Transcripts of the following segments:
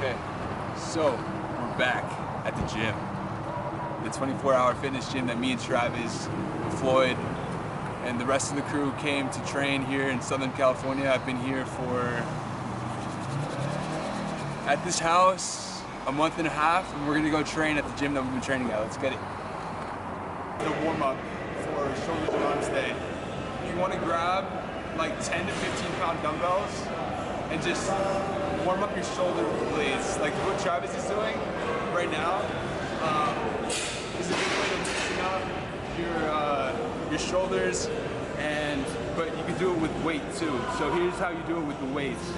Okay, so we're back at the gym. The 24-hour fitness gym that me and Travis, Floyd, and the rest of the crew came to train here in Southern California. I've been here at this house a month and a half, and we're gonna go train at the gym that we've been training at. Let's get it. The warm-up for shoulders and arms day. You wanna grab like 10 to 15 pound dumbbells and just warm up your shoulder blades. Like what Travis is doing right now is a good way to loosen up your shoulders, but you can do it with weight too. So here's how you do it with the weights.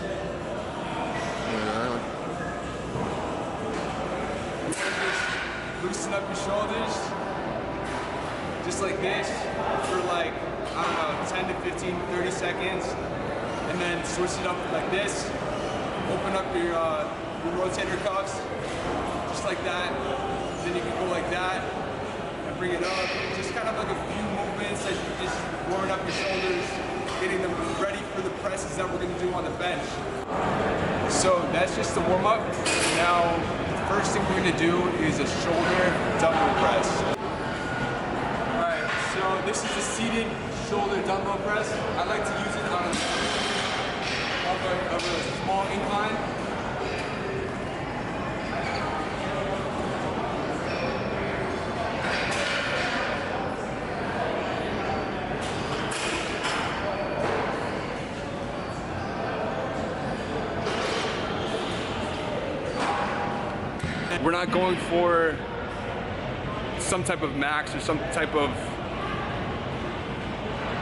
Loosen up your shoulders, just like this, for like, I don't know, 10 to 15, 30 seconds, and then switch it up like this. Open up your rotator cuffs, just like that. Then you can go like that, and bring it up. Just kind of like a few movements as you're just warming up your shoulders, getting them ready for the presses that we're gonna do on the bench. So that's just the warm up. Now, the first thing we're gonna do is a shoulder dumbbell press. Alright, so this is a seated shoulder dumbbell press. I like to use it on a small incline. We're not going for some type of max or some type of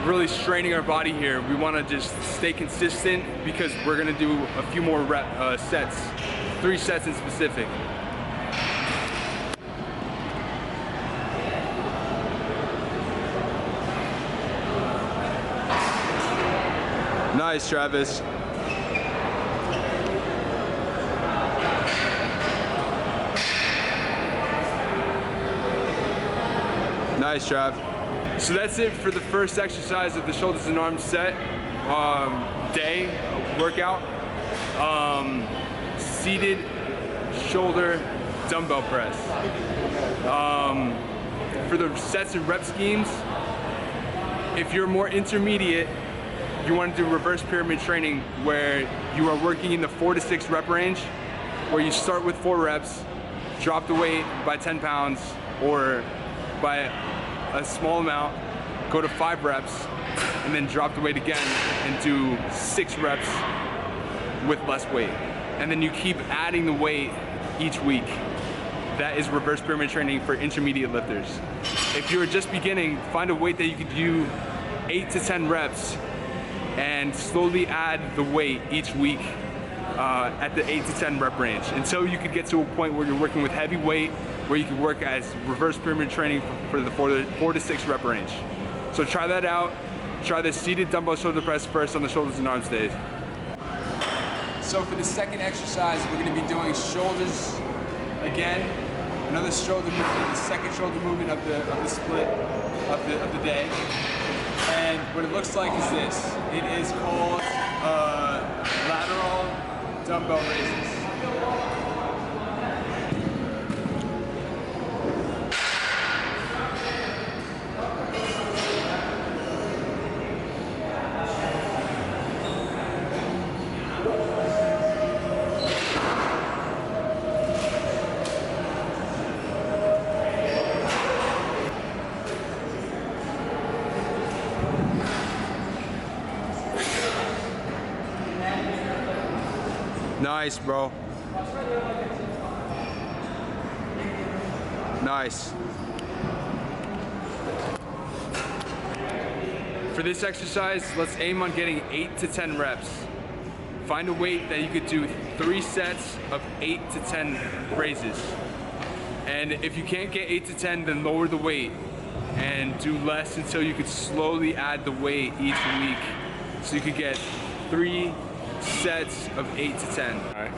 really straining our body here. We want to just stay consistent because we're going to do a few more sets, 3 sets in specific. Nice, Travis. Nice, Trav. So that's it for the first exercise of the shoulders and arms set day workout. Seated shoulder dumbbell press. For the sets and rep schemes, if you're more intermediate, you want to do reverse pyramid training where you are working in the 4 to 6 rep range, where you start with 4 reps, drop the weight by 10 pounds or by a small amount, go to 5 reps, and then drop the weight again and do 6 reps with less weight. And then you keep adding the weight each week. That is reverse pyramid training for intermediate lifters. If you're just beginning, find a weight that you could do 8 to 10 reps and slowly add the weight each week at the 8 to 10 rep range until you could get to a point where you're working with heavy weight, where you can work as reverse pyramid training for the 4 to 6 rep range. So try that out. Try the seated dumbbell shoulder press first on the shoulders and arms days. So for the second exercise, we're going to be doing shoulders again. Another shoulder movement, the second shoulder movement of the split of the day. And what it looks like is this. It is called lateral dumbbell raises. Nice, bro. Nice. For this exercise, let's aim on getting 8 to 10 reps. Find a weight that you could do 3 sets of 8 to 10 raises. And if you can't get 8 to 10, then lower the weight and do less until you could slowly add the weight each week. So you could get 3 sets of 8 to 10. All right.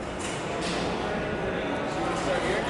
Start here.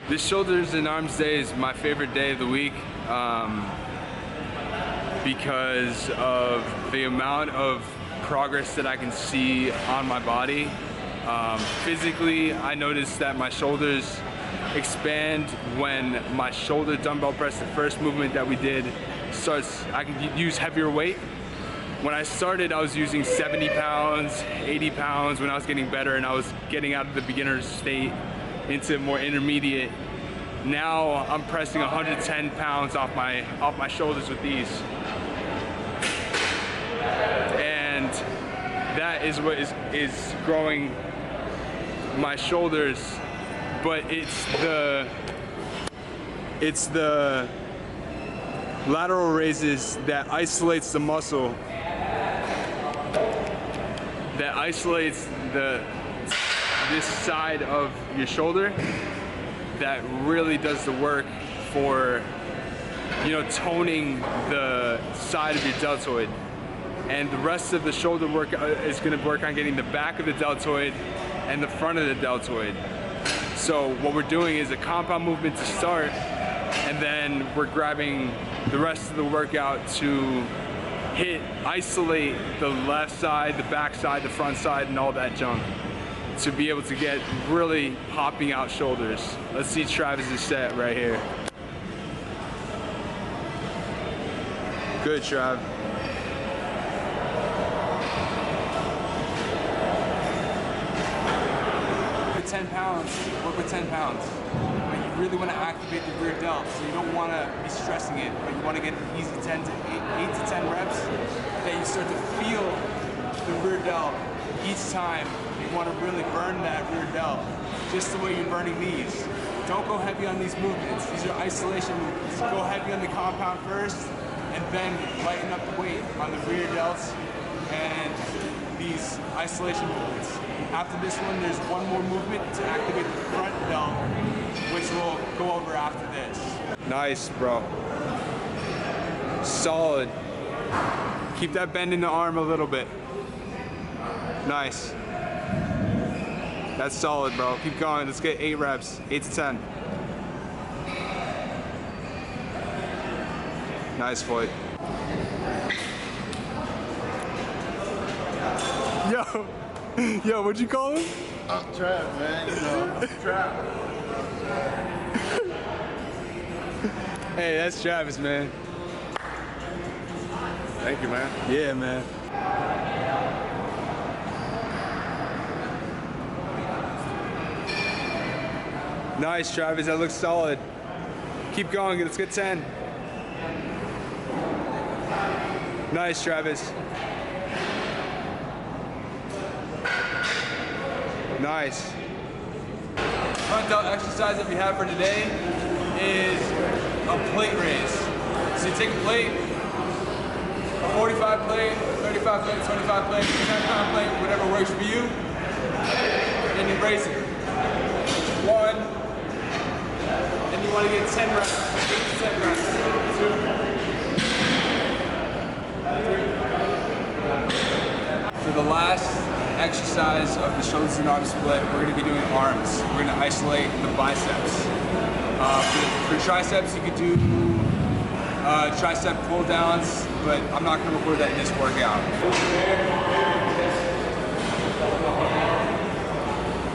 This shoulders and arms day is my favorite day of the week because of the amount of progress that I can see on my body. Physically, I noticed that my shoulders expand when my shoulder dumbbell press, the first movement that we did, starts, I can use heavier weight. When I started, I was using 70 pounds, 80 pounds when I was getting better and I was getting out of the beginner state into more intermediate. Now I'm pressing 110 pounds off my shoulders with these. And that is what is growing my shoulders, but it's the lateral raises that isolates the muscle, that isolates this side of your shoulder, that really does the work for, you know, toning the side of your deltoid. And the rest of the shoulder work is going to work on getting the back of the deltoid and the front of the deltoid. So what we're doing is a compound movement to start, and then we're grabbing the rest of the workout to isolate the left side, the back side, the front side, and all that junk, to be able to get really popping out shoulders. Let's see Travis's set right here. Good, Trav. With 10 pounds, work with 10 pounds. But you really want to activate the rear delt, so you don't want to be stressing it, but you want to get an easy 8 to 10 reps that you start to feel the rear delt each time. You want to really burn that rear delt, just the way you're burning these. Don't go heavy on these movements. These are isolation movements. Go heavy on the compound first, and then lighten up the weight on the rear delts and these isolation movements. After this one, there's one more movement to activate the front delt, which we'll go over after this. Nice, bro. Solid. Keep that bend in the arm a little bit. Nice. That's solid, bro. Keep going. Let's get 8 reps. 8 to 10. Nice, Floyd. Yo, what'd you call him? Trav, man. You know, Trav. Hey, that's Travis, man. Thank you, man. Yeah, man. Nice, Travis. That looks solid. Keep going. Let's get 10. Nice, Travis. Nice. Front delt exercise that we have for today is a plate raise. So you take a plate, a 45 plate, 35 plate, 25 plate, 10-pound plate, whatever works for you, and you raise it. 1, and you want to get 10 reps, 8 to 10 reps. 2, 3. For the last exercise of the shoulders and arms split, we're going to be doing arms. We're going to isolate the biceps. For triceps, you could do tricep pull downs, but I'm not going to record that in this workout.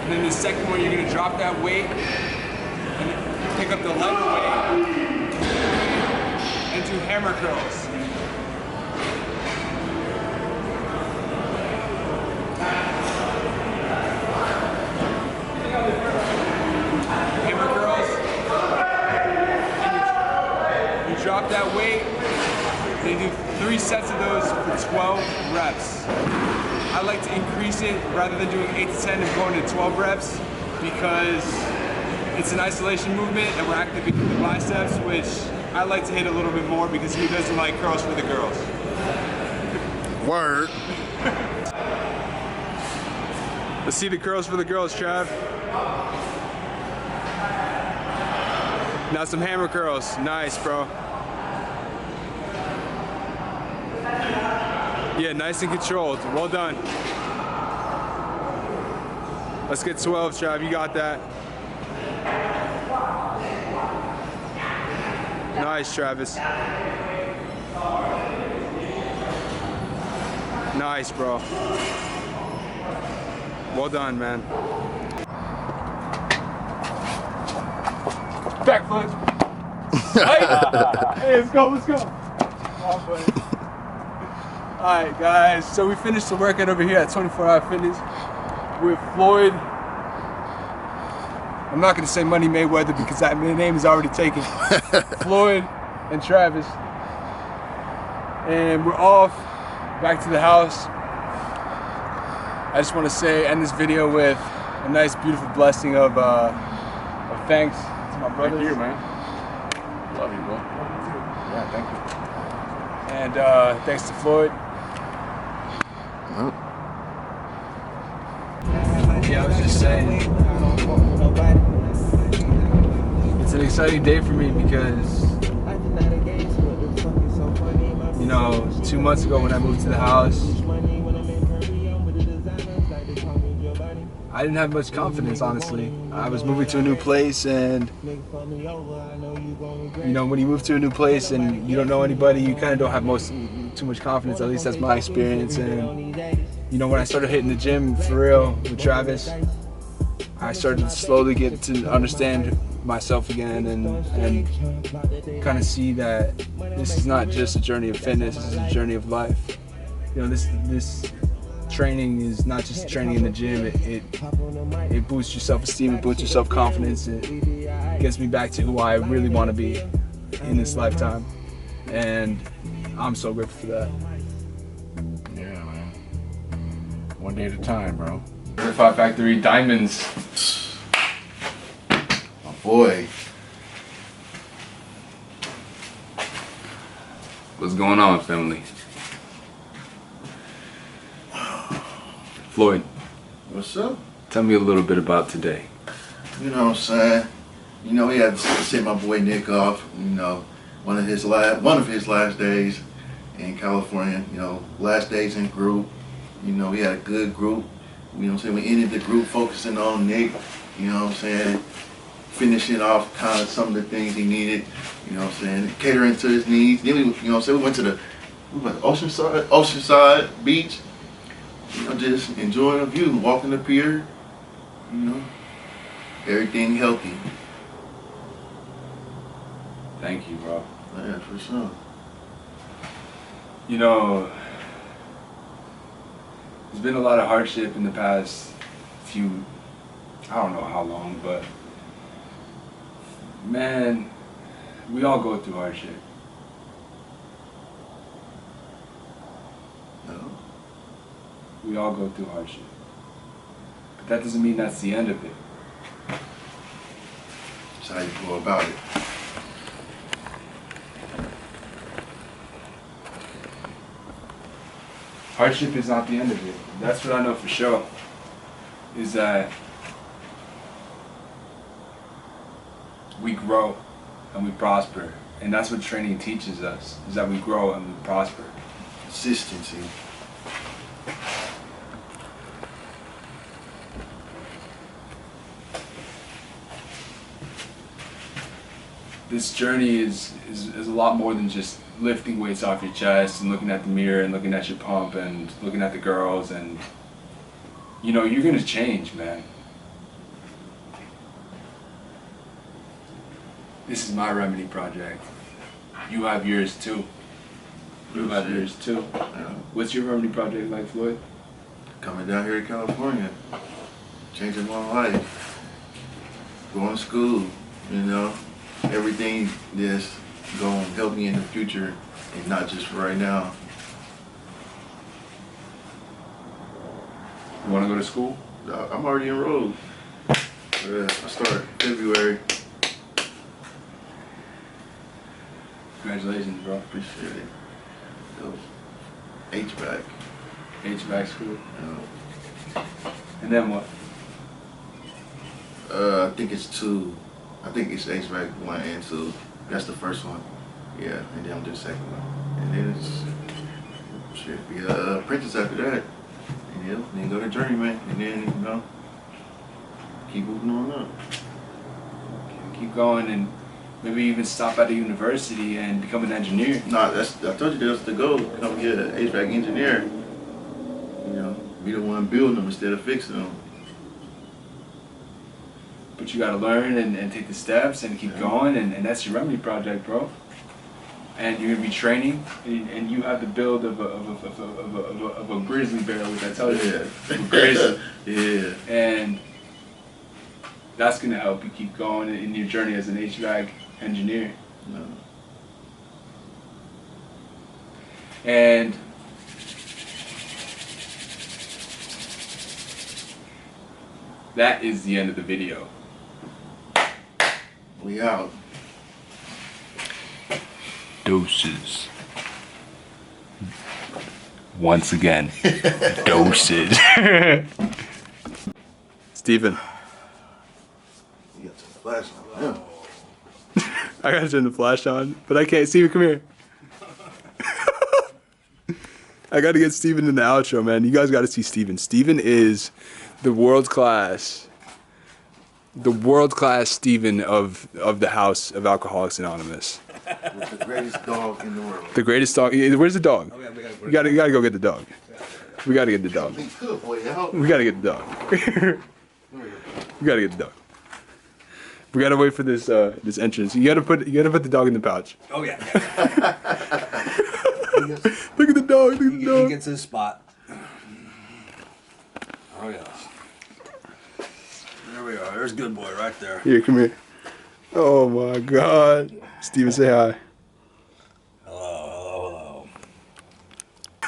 And then the second one, you're going to drop that weight and pick up the lighter weight and do hammer curls. Drop that weight, then do 3 sets of those for 12 reps. I like to increase it rather than doing 8 to 10 and going to 12 reps because it's an isolation movement and we're activating the biceps, which I like to hit a little bit more because who doesn't like curls for the girls? Word. Let's see the curls for the girls, Trav. Now some hammer curls. Nice, bro. Yeah, nice and controlled. Well done. Let's get 12, Trav. You got that. Nice, Travis. Nice, bro. Well done, man. Backflip. Hey, let's go, let's go. Alright, guys, so we finished the workout over here at 24 Hour Fitness with Floyd. I'm not going to say Money Mayweather because that name is already taken. Floyd and Travis. And we're off back to the house. I just want to say, end this video with a nice, beautiful blessing of thanks to my brothers. Thank you, man. Love you, bro. Yeah, thank you. And thanks to Floyd. Yeah, I was just saying, it's an exciting day for me because, you know, 2 months ago when I moved to the house, I didn't have much confidence, honestly. I was moving to a new place, and you know, when you move to a new place and you don't know anybody, you kind of don't have too much confidence. At least that's my experience. And you know, when I started hitting the gym for real with Travis, I started to slowly get to understand myself again and kind of see that this is not just a journey of fitness. This is a journey of life. You know, this training is not just training in the gym. It boosts your self-esteem, it boosts your self-confidence. It gets me back to who I really want to be in this lifetime, and I'm so grateful for that. Yeah, man. One day at a time, bro. Certified Factory Diamonds. My boy. What's going on, family? Floyd, What's up? tell me a little bit about today. You know what I'm saying? You know, he had to send my boy Nick off, you know, one of his last days in California, you know, last days in group. You know, we had a good group. You know what I'm saying? We ended the group focusing on Nick, you know what I'm saying? Finishing off kind of some of the things he needed, you know what I'm saying? Catering to his needs. Then we, you know what I'm saying? We went to Oceanside Beach, you know, just enjoying the view, walking the pier, you know, everything healthy. Thank you, bro. Yeah, for sure. You know, there's been a lot of hardship in the past few, I don't know how long, but man, we all go through hardship. No. We all go through hardship. But that doesn't mean that's the end of it. That's how you go about it. Hardship is not the end of it. That's what I know for sure, is that we grow and we prosper. And that's what training teaches us, is that we grow and we prosper. Consistency. This journey is a lot more than just lifting weights off your chest and looking at the mirror and looking at your pump and looking at the girls, and you know, you're gonna change, man. This is my remedy project. You have yours too. You have yours too. Yeah. What's your remedy project like, Floyd? Coming down here to California, changing my life, going to school, you know, everything that's going to help me in the future and not just for right now. You wanna go to school? I'm already enrolled. I start February. Congratulations, bro. Appreciate it. So, HVAC. HVAC school. You know. And then what? I think it's 2. I think it's HVAC 1 and 2. That's the first one. Yeah, and then I'm doing the second one. And then it's should be apprentice after that. And then go to journeyman, and then, you know, keep moving on up. Keep going, and Maybe even stop at a university and become an engineer. Nah, I told you that's the goal. Come get an HVAC engineer. You know, be the one building them instead of fixing them. But you gotta learn and take the steps and keep going, and that's your remedy project, bro. And you're gonna be training, and you have the build of a grizzly bear, which I tell you, Yeah. a grizzly. Yeah. And that's gonna help you keep going in your journey as an HVAC engineer. No. And that is the end of the video. We out. Doses. Once again, doses. Steven. You got some flash on. Yeah. I gotta turn the flash on, but I can't. Steven, come here. I gotta get Steven in the outro, man. You guys gotta see Steven. Steven is the world class Steven of the house of Alcoholics Anonymous. With the greatest dog in the world. The greatest dog. Where's the dog? You gotta go get the dog. We gotta get the dog. Be good, boy. Help. We gotta get the dog. We gotta get the dog. We gotta wait for this this entrance. You gotta put the dog in the pouch. Oh yeah. Look at the dog. Look at the He dog. gets his spot. Oh yeah. There we are. There's good boy right there. Here, come here. Oh my God. Steven, say hi.